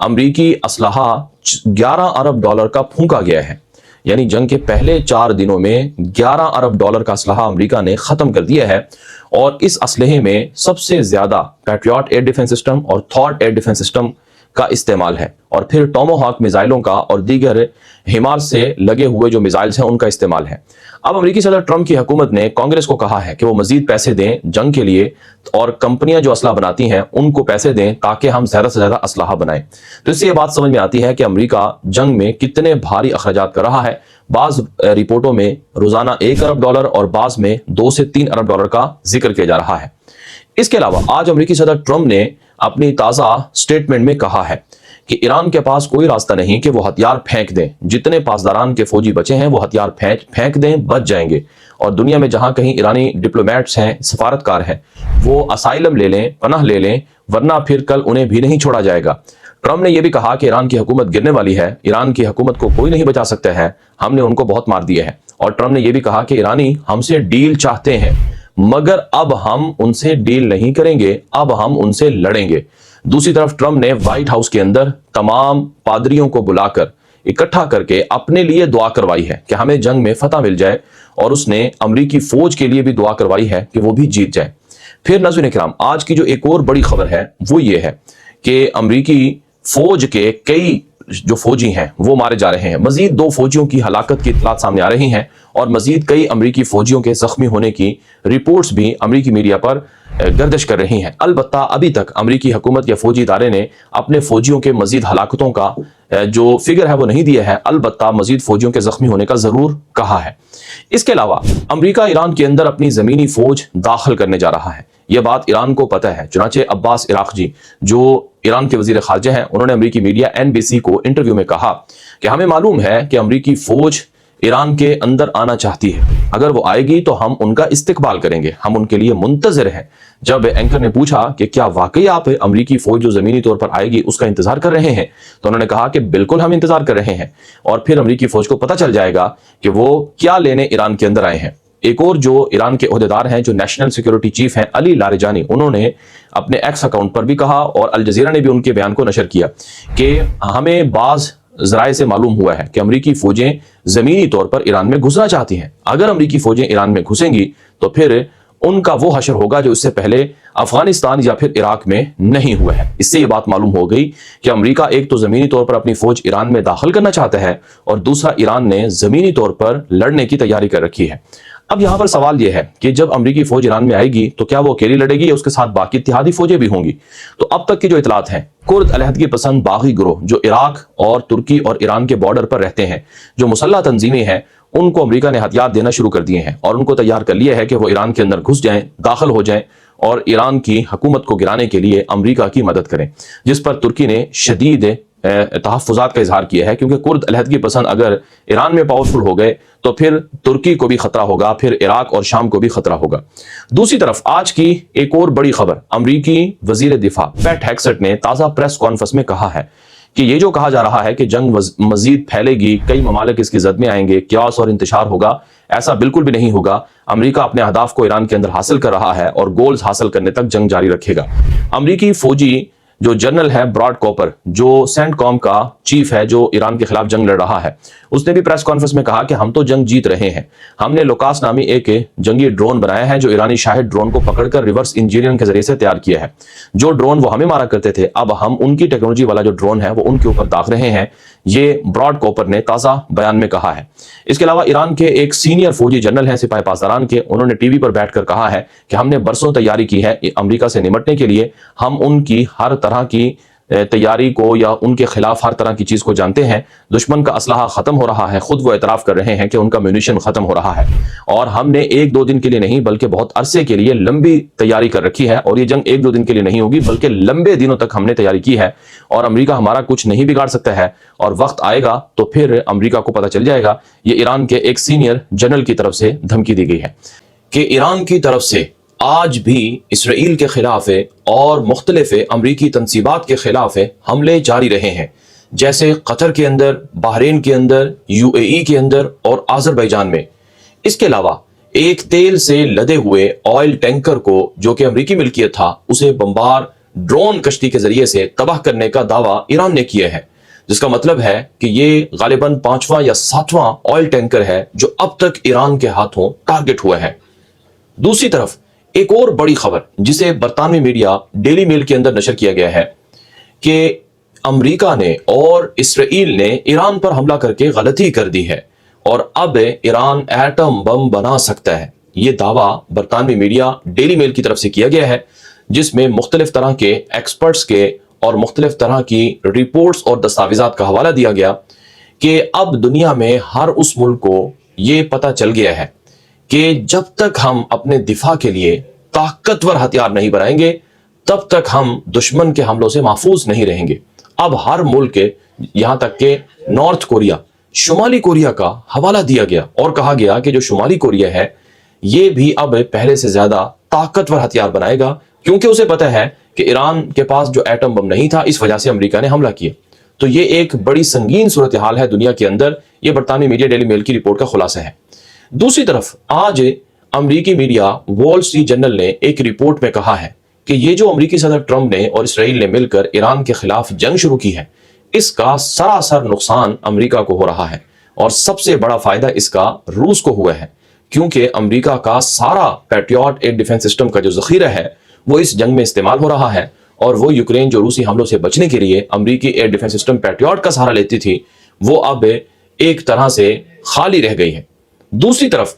امریکی اسلحہ $11 ارب کا پھونکا گیا ہے، یعنی جنگ کے پہلے 4 دنوں میں $11 ارب کا اسلحہ امریکہ نے ختم کر دیا ہے، اور اس اسلحے میں سب سے زیادہ پیٹریاٹ ایئر ڈیفنس سسٹم اور تھاڈ ایئر ڈیفنس سسٹم کا استعمال ہے، اور پھر ٹوموہاک میزائلوں کا اور دیگر ہمار سے لگے ہوئے جو میزائلز ہیں ان کا استعمال ہے۔ اب امریکی صدر ٹرمپ کی حکومت نے کانگریس کو کہا ہے کہ وہ مزید پیسے دیں جنگ کے لیے، اور کمپنیاں جو اسلحہ بناتی ہیں ان کو پیسے دیں تاکہ ہم زیادہ سے زیادہ اسلحہ بنائیں۔ تو اس سے یہ بات سمجھ میں آتی ہے کہ امریکہ جنگ میں کتنے بھاری اخراجات کر رہا ہے۔ بعض رپورٹوں میں روزانہ $1 ارب اور بعض میں $2 سے $3 ارب کا ذکر کیا جا رہا ہے۔ اس کے علاوہ آج امریکی صدر ٹرمپ نے اپنی تازہ سٹیٹمنٹ میں کہا ہے کہ ایران کے پاس کوئی راستہ نہیں کہ وہ ہتھیار پھینک دیں، جتنے پاسداران کے فوجی بچے ہیں وہ ہتھیار پھینک دیں، بچ جائیں گے، اور دنیا میں جہاں کہیں ایرانی ڈپلومیٹس ہیں، سفارتکار ہیں، وہ اسائلم لے لیں، پناہ لے لیں، ورنہ پھر کل انہیں بھی نہیں چھوڑا جائے گا۔ ٹرمپ نے یہ بھی کہا کہ ایران کی حکومت گرنے والی ہے، ایران کی حکومت کو کوئی نہیں بچا سکتا ہے، ہم نے ان کو بہت مار دیا ہے، اور ٹرمپ نے یہ بھی کہا کہ ایرانی ہم سے ڈیل چاہتے ہیں، مگر اب ہم ان سے ڈیل نہیں کریں گے، اب ہم ان سے لڑیں گے۔ دوسری طرف ٹرمپ نے وائٹ ہاؤس کے اندر تمام پادریوں کو بلا کر اکٹھا کر کے اپنے لیے دعا کروائی ہے کہ ہمیں جنگ میں فتح مل جائے، اور اس نے امریکی فوج کے لیے بھی دعا کروائی ہے کہ وہ بھی جیت جائے۔ پھر ناظرین کرام، آج کی جو ایک اور بڑی خبر ہے وہ یہ ہے کہ امریکی فوج کے کئی جو فوجی ہیں وہ مارے جا رہے ہیں، مزید 2 فوجیوں کی ہلاکت کی اطلاعات سامنے آ رہی ہیں، اور مزید کئی امریکی فوجیوں کے زخمی ہونے کی رپورٹس بھی امریکی میڈیا پر گردش کر رہی ہیں۔ البتہ ابھی تک امریکی حکومت یا فوجی ادارے نے اپنے فوجیوں کے مزید ہلاکتوں کا جو فگر ہے وہ نہیں دیا ہے، البتہ مزید فوجیوں کے زخمی ہونے کا ضرور کہا ہے۔ اس کے علاوہ امریکہ ایران کے اندر اپنی زمینی فوج داخل کرنے جا رہا ہے، یہ بات ایران کو پتہ ہے، چنانچہ عباس عراقچی جو ایران کے وزیر خارجہ ہیں، انہوں نے امریکی میڈیا NBC کو انٹرویو میں کہا کہ ہمیں معلوم ہے کہ امریکی فوج ایران کے اندر آنا چاہتی ہے، اگر وہ آئے گی تو ہم ان کا استقبال کریں گے، ہم ان کے لیے منتظر ہیں۔ جب اینکر نے پوچھا کہ کیا واقعی آپ امریکی فوج جو زمینی طور پر آئے گی اس کا انتظار کر رہے ہیں، تو انہوں نے کہا کہ بالکل ہم انتظار کر رہے ہیں، اور پھر امریکی فوج کو پتہ چل جائے گا کہ وہ کیا لینے ایران کے اندر آئے ہیں۔ ایک اور جو ایران کے عہدیدار ہیں، جو نیشنل سیکیورٹی چیف ہیں، علی لاریجانی، انہوں نے اپنے ایکس اکاؤنٹ پر بھی کہا، اور الجزیرہ نے بھی ان کے بیان کو نشر کیا کہ ہمیں بعض ذرائع سے معلوم ہوا ہے کہ امریکی فوجیں زمینی طور پر ایران میں گھسنا چاہتی ہیں، اگر امریکی فوجیں ایران میں گھسیں گی تو پھر ان کا وہ حشر ہوگا جو اس سے پہلے افغانستان یا پھر عراق میں نہیں ہوا ہے۔ اس سے یہ بات معلوم ہو گئی کہ امریکہ ایک تو زمینی طور پر اپنی فوج ایران میں داخل کرنا چاہتا ہے، اور دوسرا ایران نے زمینی طور پر لڑنے کی تیاری کر رکھی ہے۔ اب یہاں پر سوال یہ ہے کہ جب امریکی فوج ایران میں آئے گی تو کیا وہ اکیلی لڑے گی یا اس کے ساتھ باقی اتحادی فوجیں بھی ہوں گی؟ تو اب تک کی جو اطلاعات ہیں، کرد علیحدگی پسند باغی گروہ جو عراق اور ترکی اور ایران کے بارڈر پر رہتے ہیں، جو مسلح تنظیمیں ہیں، ان کو امریکہ نے ہتھیار دینا شروع کر دیے ہیں، اور ان کو تیار کر لیا ہے کہ وہ ایران کے اندر گھس جائیں، داخل ہو جائیں، اور ایران کی حکومت کو گرانے کے لیے امریکہ کی مدد کریں، جس پر ترکی نے شدید تحفظات کا اظہار کیا ہے، کیونکہ کرد علیحدگی پسند اگر ایران میں پاورفل ہو گئے تو پھر ترکی کو بھی خطرہ ہوگا، پھر عراق اور شام کو بھی خطرہ ہوگا۔ دوسری طرف آج کی ایک اور بڑی خبر، امریکی وزیر دفاع پیٹ ہیگسٹ نے تازہ پریس کانفرنس میں کہا ہے کہ یہ جو کہا جا رہا ہے کہ جنگ مزید پھیلے گی، کئی ممالک اس کی زد میں آئیں گے، کیاس اور انتشار ہوگا، ایسا بالکل بھی نہیں ہوگا۔ امریکہ اپنے اہداف کو ایران کے اندر حاصل کر رہا ہے، اور گولز حاصل کرنے تک جنگ جاری رکھے گا۔ امریکی فوجی جو جنرل ہے براڈ کوپر، جو سینٹ کام کا چیف ہے، جو ایران کے خلاف جنگ لڑ رہا ہے، اس نے بھی پریس کانفرنس میں کہا کہ ہم تو جنگ جیت رہے ہیں، ہم نے لوکاس نامی ایک جنگی ڈرون بنایا ہے جو ایرانی شاہد ڈرون کو پکڑ کر ریورس انجینئرنگ کے ذریعے سے تیار کیا ہے۔ جو ڈرون وہ ہمیں مارا کرتے تھے، اب ہم ان کی ٹیکنالوجی والا جو ڈرون ہے وہ ان کے اوپر داغ رہے ہیں، یہ براڈ کوپر نے تازہ بیان میں کہا ہے۔ اس کے علاوہ ایران کے ایک سینئر فوجی جنرل ہیں سپاہی پاسداران کے، انہوں نے ٹی وی پر بیٹھ کر کہا ہے کہ ہم نے برسوں تیاری کی ہے امریکہ سے نمٹنے کے لیے، ہم ان کی ہر طرح کی تیاری کو یا ان کے خلاف ہر طرح کی چیز کو جانتے ہیں، دشمن کا اسلحہ ختم ہو رہا ہے، خود وہ اعتراف کر رہے ہیں کہ ان کا میونیشن ختم ہو رہا ہے، اور ہم نے 1-2 دن کے لیے نہیں بلکہ بہت عرصے کے لیے لمبی تیاری کر رکھی ہے، اور یہ جنگ 1-2 دن کے لیے نہیں ہوگی بلکہ لمبے دنوں تک ہم نے تیاری کی ہے، اور امریکہ ہمارا کچھ نہیں بگاڑ سکتا ہے، اور وقت آئے گا تو پھر امریکہ کو پتہ چل جائے گا۔ یہ ایران کے ایک سینئر جنرل کی طرف سے دھمکی دی گئی ہے کہ ایران کی طرف سے آج بھی اسرائیل کے خلاف اور مختلف امریکی تنصیبات کے خلاف حملے جاری رہے ہیں، جیسے قطر کے اندر، بحرین کے اندر، UAE کے اندر اور آذربائیجان میں۔ اس کے علاوہ ایک تیل سے لدے ہوئے آئل ٹینکر کو جو کہ امریکی ملکیت تھا، اسے بمبار ڈرون کشتی کے ذریعے سے تباہ کرنے کا دعویٰ ایران نے کیا ہے، جس کا مطلب ہے کہ یہ غالباً 5واں یا 7واں آئل ٹینکر ہے جو اب تک ایران کے ہاتھوں ٹارگٹ ہوا ہے۔ دوسری طرف ایک اور بڑی خبر جسے برطانوی میڈیا ڈیلی میل کے اندر نشر کیا گیا ہے کہ امریکہ نے اور اسرائیل نے ایران پر حملہ کر کے غلطی کر دی ہے اور اب ایران ایٹم بم بنا سکتا ہے۔ یہ دعویٰ برطانوی میڈیا ڈیلی میل کی طرف سے کیا گیا ہے، جس میں مختلف طرح کے ایکسپرٹس کے اور مختلف طرح کی رپورٹس اور دستاویزات کا حوالہ دیا گیا کہ اب دنیا میں ہر اس ملک کو یہ پتہ چل گیا ہے کہ جب تک ہم اپنے دفاع کے لیے طاقتور ہتھیار نہیں بنائیں گے تب تک ہم دشمن کے حملوں سے محفوظ نہیں رہیں گے۔ اب ہر ملک یہاں تک کہ نارتھ کوریا، شمالی کوریا کا حوالہ دیا گیا اور کہا گیا کہ جو شمالی کوریا ہے یہ بھی اب پہلے سے زیادہ طاقتور ہتھیار بنائے گا، کیونکہ اسے پتہ ہے کہ ایران کے پاس جو ایٹم بم نہیں تھا اس وجہ سے امریکہ نے حملہ کیا۔ تو یہ ایک بڑی سنگین صورتحال ہے دنیا کے اندر، یہ برطانوی میڈیا ڈیلی میل کی رپورٹ کا خلاصہ ہے۔ دوسری طرف آج امریکی میڈیا وال اسٹریٹ جرنل نے ایک رپورٹ میں کہا ہے کہ یہ جو امریکی صدر ٹرمپ نے اور اسرائیل نے مل کر ایران کے خلاف جنگ شروع کی ہے، اس کا سراسر نقصان امریکہ کو ہو رہا ہے اور سب سے بڑا فائدہ اس کا روس کو ہوا ہے، کیونکہ امریکہ کا سارا پیٹریوٹ ایئر ڈیفنس سسٹم کا جو ذخیرہ ہے وہ اس جنگ میں استعمال ہو رہا ہے، اور وہ یوکرین جو روسی حملوں سے بچنے کے لیے امریکی ایئر ڈیفنس سسٹم پیٹریوٹ کا سہارا لیتی تھی وہ اب ایک طرح سے خالی رہ گئی ہے۔ دوسری طرف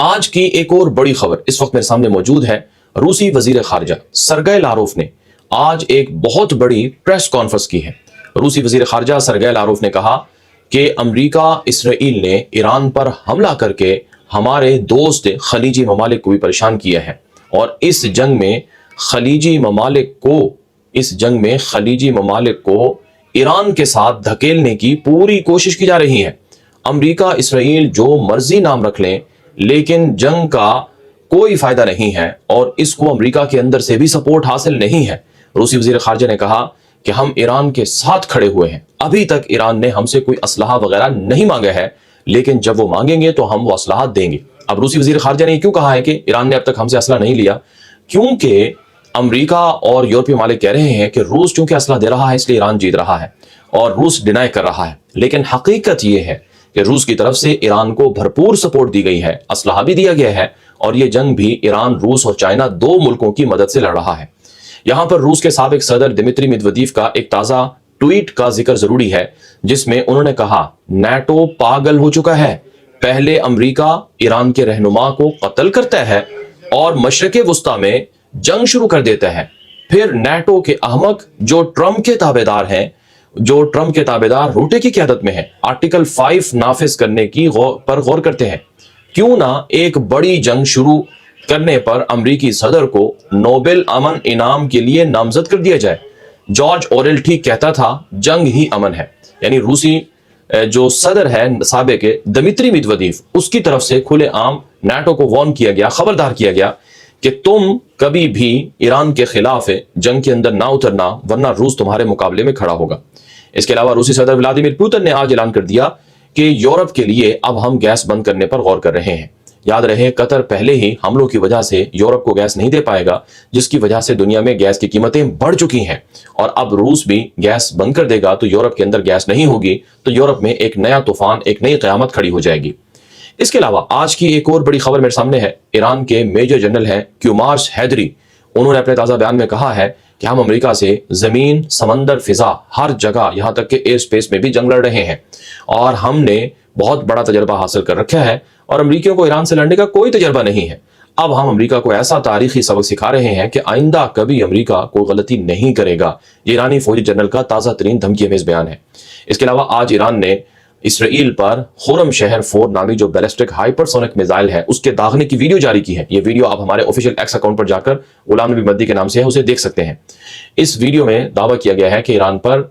آج کی ایک اور بڑی خبر اس وقت میرے سامنے موجود ہے۔ روسی وزیر خارجہ سرگئی لاروف نے آج ایک بہت بڑی پریس کانفرنس کی ہے۔ روسی وزیر خارجہ سرگئی لاروف نے کہا کہ امریکہ اسرائیل نے ایران پر حملہ کر کے ہمارے دوست خلیجی ممالک کو بھی پریشان کیا ہے، اور اس جنگ میں خلیجی ممالک کو ایران کے ساتھ دھکیلنے کی پوری کوشش کی جا رہی ہے۔ امریکہ اسرائیل جو مرضی نام رکھ لیں لیکن جنگ کا کوئی فائدہ نہیں ہے اور اس کو امریکہ کے اندر سے بھی سپورٹ حاصل نہیں ہے۔ روسی وزیر خارجہ نے کہا کہ ہم ایران کے ساتھ کھڑے ہوئے ہیں، ابھی تک ایران نے ہم سے کوئی اسلحہ وغیرہ نہیں مانگا ہے، لیکن جب وہ مانگیں گے تو ہم وہ اسلحہ دیں گے۔ اب روسی وزیر خارجہ نے کیوں کہا ہے کہ ایران نے اب تک ہم سے اسلحہ نہیں لیا؟ کیونکہ امریکہ اور یورپی ممالک کہہ رہے ہیں کہ روس چونکہ اسلحہ دے رہا ہے اس لیے ایران جیت رہا ہے اور روس ڈینائی کر رہا ہے، لیکن حقیقت یہ ہے کہ روس کی طرف سے ایران کو بھرپور سپورٹ دی گئی ہے، اسلحہ بھی دیا گیا ہے، اور یہ جنگ بھی ایران، روس اور چائنا دو ملکوں کی مدد سے لڑ رہا ہے۔ یہاں پر روس کے سابق صدر دمتری میدودیف کا ایک تازہ ٹویٹ کا ذکر ضروری ہے، جس میں انہوں نے کہا نیٹو پاگل ہو چکا ہے، پہلے امریکہ ایران کے رہنما کو قتل کرتا ہے اور مشرق وسطی میں جنگ شروع کر دیتا ہے، پھر نیٹو کے احمق جو ٹرمپ کے تابعدار ہیں، جو ٹرمپ کے تابعدار روٹے کی قیادت میں ہیں، آرٹیکل 5 نافذ کرنے کی پر غور کرتے ہیں۔ کیوں نہ ایک بڑی جنگ شروع کرنے پر امریکی صدر کو نوبل امن انعام کے لیے نامزد کر دیا جائے۔ جارج اورل ٹھیک کہتا تھا جنگ ہی امن ہے، یعنی روسی جو صدر ہے سابق دمتری میدودیف، اس کی طرف سے کھلے عام نیٹو کو وارن کیا گیا، خبردار کیا گیا کہ تم کبھی بھی ایران کے خلاف جنگ کے اندر نہ اترنا ورنہ روس تمہارے مقابلے میں کھڑا ہوگا۔ اس کے علاوہ روسی صدر ولادیمیر پوتن نے آج اعلان کر دیا کہ یورپ کے لیے اب ہم گیس بند کرنے پر غور کر رہے ہیں۔ یاد رہے قطر پہلے ہی حملوں کی وجہ سے یورپ کو گیس نہیں دے پائے گا، جس کی وجہ سے دنیا میں گیس کی قیمتیں بڑھ چکی ہیں، اور اب روس بھی گیس بند کر دے گا تو یورپ کے اندر گیس نہیں ہوگی، تو یورپ میں ایک نیا طوفان، ایک نئی قیامت کھڑی ہو جائے گی۔ اس کے علاوہ آج کی ایک اور بڑی خبر میرے سامنے ہے۔ ایران کے میجر جنرل ہیں کیومارش حیدری، انہوں نے اپنے تازہ بیان میں کہا ہے کہ ہم امریکہ سے زمین، سمندر، فضا، ہر جگہ یہاں تک کہ ایئر سپیس میں بھی جنگ لڑ رہے ہیں، اور ہم نے بہت بڑا تجربہ حاصل کر رکھا ہے اور امریکیوں کو ایران سے لڑنے کا کوئی تجربہ نہیں ہے۔ اب ہم امریکہ کو ایسا تاریخی سبق سکھا رہے ہیں کہ آئندہ کبھی امریکہ کوئی غلطی نہیں کرے گا۔ یہ ایرانی فوجی جنرل کا تازہ ترین دھمکی ہمیز بیان ہے۔ اس کے علاوہ آج ایران نے اسرائیل پر خرم شہر 4 نامی جو بیلسٹک ہائپرسونک میزائل ہے اس کے داغنے کی ویڈیو جاری کی ہے۔ یہ ویڈیو آپ ہمارے آفیشیل ایکس اکاؤنٹ پر جا کر غلام نبی مدی کے نام سے ہے، اسے دیکھ سکتے ہیں۔ اس ویڈیو میں دعویٰ کیا گیا ہے کہ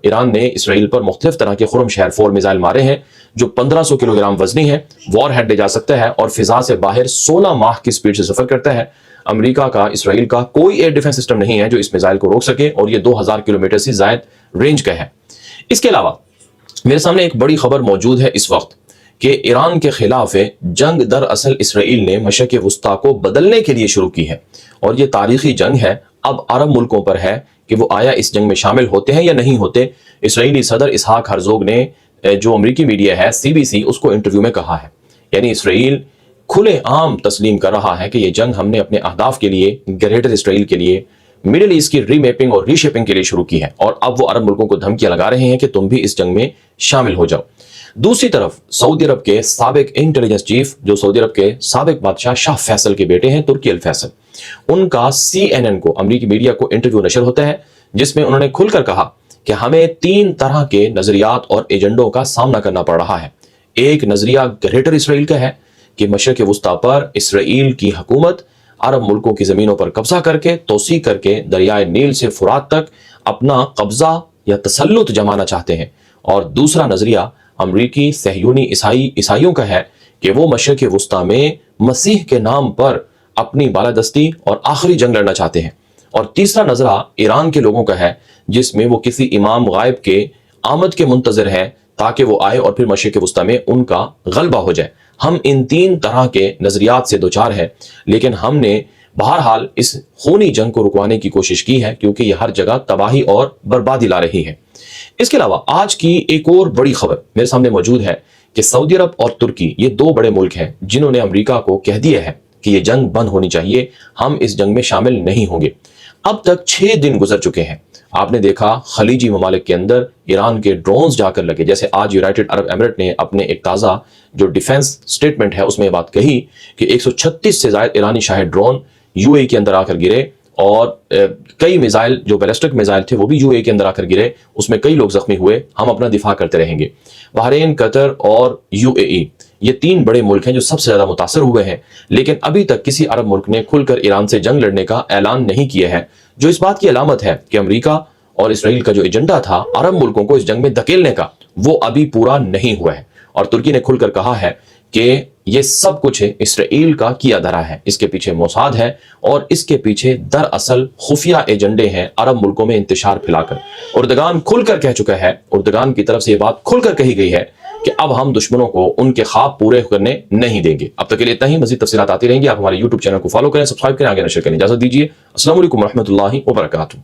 ایران نے اسرائیل پر مختلف طرح کے خرم شہر 4 میزائل مارے ہیں جو 1500 کلو گرام وزنی ہے، وار ہیڈ لے جا سکتا ہے اور فضا سے باہر 16 ماہ کی سپیڈ سے سفر کرتا ہے۔ امریکہ کا، اسرائیل کا کوئی ایئر ڈیفنس سسٹم نہیں ہے جو اس میزائل کو روک سکے، اور یہ 2000 کلومیٹر سے زائد رینج کا ہے۔ اس کے علاوہ میرے سامنے ایک بڑی خبر موجود ہے اس وقت کہ ایران کے خلاف جنگ دراصل اسرائیل نے مشرق وسطی کو بدلنے کے لیے شروع کی ہے، اور یہ تاریخی جنگ ہے۔ اب عرب ملکوں پر ہے کہ وہ آیا اس جنگ میں شامل ہوتے ہیں یا نہیں ہوتے۔ اسرائیلی صدر اسحاق ہرزوگ نے جو امریکی میڈیا ہے CBC اس کو انٹرویو میں کہا ہے، یعنی اسرائیل کھلے عام تسلیم کر رہا ہے کہ یہ جنگ ہم نے اپنے اہداف کے لیے، گریٹر اسرائیل کے لیے، مڈل ایسٹ کی ری میپنگ اور ری شیپنگ کے لیے شروع کی ہے، اور اب وہ عرب ملکوں کو دھمکیاں لگا رہے ہیں کہ تم بھی اس جنگ میں شامل ہو جاؤ۔ دوسری طرف سعودی عرب کے سابق انٹیلیجنس چیف، جو سعودی عرب کے سابق بادشاہ شاہ فیصل کے بیٹے ہیں، ترکی الفیصل، ان کا CNN کو، امریکی میڈیا کو انٹرویو نشر ہوتا ہے جس میں انہوں نے کھل کر کہا کہ ہمیں 3 طرح کے نظریات اور ایجنڈوں کا سامنا کرنا پڑ رہا ہے۔ ایک نظریہ گریٹر اسرائیل کا ہے کہ مشرق وسطیٰ پر اسرائیل کی حکومت عرب ملکوں کی زمینوں پر قبضہ کر کے، توسیع کر کے، دریائے نیل سے فرات تک اپنا قبضہ یا تسلط جمانا چاہتے ہیں، اور دوسرا نظریہ امریکی صہیونی عیسائیوں کا ہے کہ وہ مشرق وسطیٰ میں مسیح کے نام پر اپنی بالادستی اور آخری جنگ لڑنا چاہتے ہیں، اور تیسرا نظریہ ایران کے لوگوں کا ہے جس میں وہ کسی امام غائب کے آمد کے منتظر ہیں تاکہ وہ آئے اور پھر مشرق وسطیٰ میں ان کا غلبہ ہو جائے۔ ہم ان 3 طرح کے نظریات سے دوچار ہیں، لیکن ہم نے بہرحال اس خونی جنگ کو رکوانے کی کوشش کی ہے کیونکہ یہ ہر جگہ تباہی اور بربادی لا رہی ہے۔ اس کے علاوہ آج کی ایک اور بڑی خبر میرے سامنے موجود ہے کہ سعودی عرب اور ترکی، یہ 2 بڑے ملک ہیں جنہوں نے امریکہ کو کہہ دیا ہے کہ یہ جنگ بند ہونی چاہیے، ہم اس جنگ میں شامل نہیں ہوں گے۔ اب تک 6 دن گزر چکے ہیں، آپ نے دیکھا خلیجی ممالک کے اندر ایران کے ڈرونز جا کر لگے، جیسے آج یونائٹڈ عرب امارات نے اپنے ایک تازہ جو ڈیفنس سٹیٹمنٹ ہے اس میں بات کہی کہ 136 سے زائد ایرانی شاہد ڈرون UAE کے اندر آ کر گرے، اور کئی میزائل جو بیلسٹک میزائل تھے وہ بھی UAE کے اندر آ کر گرے، اس میں کئی لوگ زخمی ہوئے، ہم اپنا دفاع کرتے رہیں گے۔ بحرین، قطر اور UAE، یہ 3 بڑے ملک ہیں جو سب سے زیادہ متاثر ہوئے ہیں، لیکن ابھی تک کسی عرب ملک نے کھل کر ایران سے جنگ لڑنے کا اعلان نہیں کیا ہے، جو اس بات کی علامت ہے کہ امریکہ اور اسرائیل کا جو ایجنڈا تھا عرب ملکوں کو اس جنگ میں دھکیلنے کا، وہ ابھی پورا نہیں ہوا ہے۔ اور ترکی نے کھل کر کہا ہے کہ یہ سب کچھ اسرائیل کا کیا دھرا ہے، اس کے پیچھے موساد ہے، اور اس کے پیچھے دراصل خفیہ ایجنڈے ہیں عرب ملکوں میں انتشار پھیلا کر۔ اردگان کھل کر کہہ چکا ہے، اردگان کی طرف سے یہ بات کھل کر کہی گئی ہے کہ اب ہم دشمنوں کو ان کے خواب پورے کرنے نہیں دیں گے۔ اب تک کے لیے اتنا ہی، مزید تفصیلات آتی رہیں گی۔ آپ ہمارے YouTube چینل کو فالو کریں، سبسکرائب کریں، آگے نشر کریں۔ اجازت دیجیے، السلام علیکم ورحمۃ اللہ وبرکاتہ۔